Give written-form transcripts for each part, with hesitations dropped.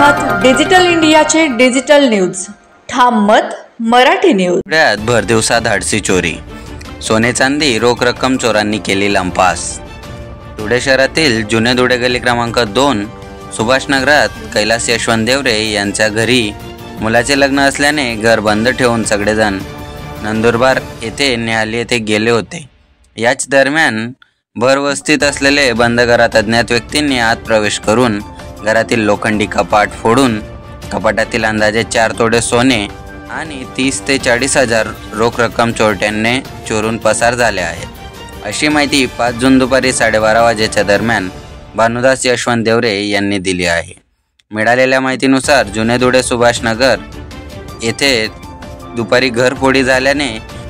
आहात डिजिटल इंडियाचे digital news. ठाम मत मराठी न्यूज। पुण्यात भर दिवसा धाडसी चोरी, सोने चांदी रोख रक्कम चोरांनी केली लंपास। धुळे शहरातील जुने धुळे गली क्रमांक 2 सुभाष नगरात कैलास यशवंत देवरे यांच्या घरी मुलाचे लग्न असल्याने घर बंद ठेवून सगळेजण नंदुरबार येथे न्यायालय येथे गेले होते। याच दरम्यान भर वस्तीत असलेले बंद घरात अज्ञात व्यक्तींनी आत प्रवेश करून घरातील लोखंडी कपाट फोडून कपाटातील अंदाजे 4 तोळे सोने आणि 30 ते 40 हजार रोख रक्कम चोरट्यांनी चोरून पसार झाले आहेत, अशी माहिती 5 जून दुपारी 12:30 वाजेच्या दरम्यान भानुदास यशवंत देवरे यांनी दिली आहे। मिळालेल्या माहितीनुसार जुने धुळे सुभाष नगर येथे दुपारी घरफोडी झाल्याने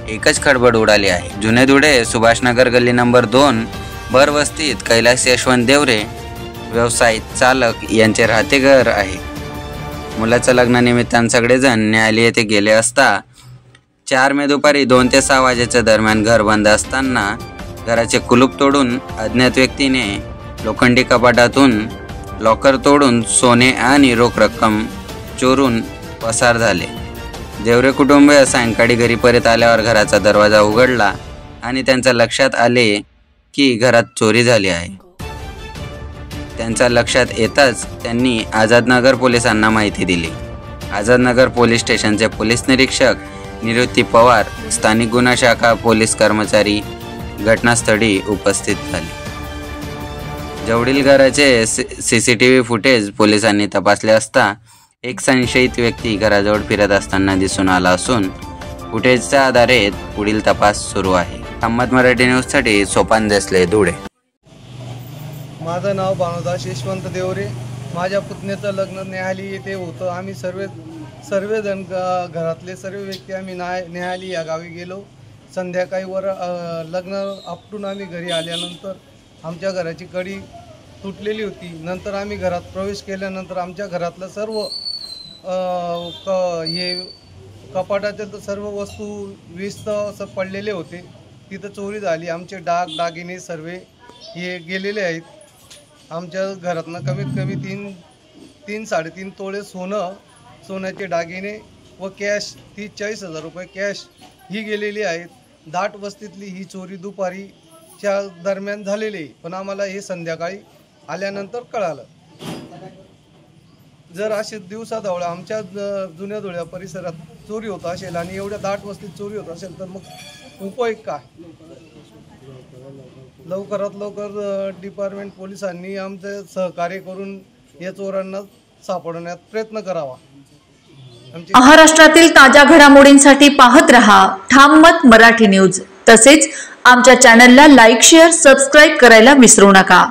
एकच खळबळ उडाली आहे। जुने धुळे सुभाष नगर गल्ली नंबर 2 भर वस्तीत कैलास यशवंत देवरे व्यवसाय चालक यांचे राहते घर आहे। मुलाच्या लग्नानिमित्ताने सगळेजण न्यायालय येथे गेले असता 4 मे दुपारी 2 ते 6 वाजेच्या दरम्यान घर बंद असताना घराचे कुलूप तोडून अज्ञात व्यक्तीने लोखंडी कपाटातून लॉकर तोडून सोने आणि रोख रक्कम चोरून पसार झाले। देवरे कुटुंबीय सायंकाळी घरी परत आल्यावर घराचा दरवाजा उघडला आणि त्यांच्या लक्षात आले की घरात चोरी झाली आहे। त्यांच्या लक्षात येताच त्यांनी आझादनगर पोलिसांना माहिती दिली। आझादनगर पोलीस स्टेशनचे पोलीस निरीक्षक निवृत्ती पवार, स्थानिक गुन्हा शाखा पोलीस कर्मचारी घटनास्थळी उपस्थित झाले। जवळील घराचे सीसीटीव्ही फुटेज पोलिसांनी तपासले असता एक संशयित व्यक्ती घराजवळ फिरत असताना दिसून आला असून फुटेजच्या आधारे पुढील तपास सुरू आहे। अहमद मराठी न्यूजसाठी सोपान देसले, धुळे। माझं नाव भानुदास यशवंत देवरे। माझ्या पुतण्याचं लग्न न्यायालय येथे होतं। आम्ही सर्वजण घरातले सर्व व्यक्ती आम्ही न्यायालय या गावी गेलो। संध्याकाळी लग्न आपटून आम्ही घरी आल्यानंतर आमच्या घराची कडी तुटलेली होती। नंतर आम्ही घरात प्रवेश केल्यानंतर आमच्या घरातलं सर्व हे कपाटातील सर्व वस्तू विस्त असं पडलेले होते। तिथं चोरी झाली। आमचे दागिने सर्व हे गेलेले आहेत। आमच्या घरातनं कमीत कमी 3-3.5 तोळे सोन्याचे दागिने व कॅश 30-40 हजार रुपये कॅश ही गेलेली आहेत। दाट वस्तीतली ही चोरी दुपारीच्या दरम्यान झालेली आहे, पण आम्हाला हे संध्याकाळी आल्यानंतर कळालं। जर असे दिवसाढवळे आमच्या जुन्या धुळ्या परिसरात चोरी होत असेल आणि एवढ्या दाट वस्तीत चोरी होत असेल तर मग उपाय काय? लवकरात लवकर डिपार्टमेंट पोलिसांनी आमचे सहकार्य करून या चोरांना सापडण्यात प्रयत्न करावा। महाराष्ट्रातील ताज्या घडामोडींसाठी पाहत रहा ठाम मत मराठी न्यूज। तसेच आमच्या चॅनलला लाईक, शेअर, सबस्क्राइब करायला विसरू नका।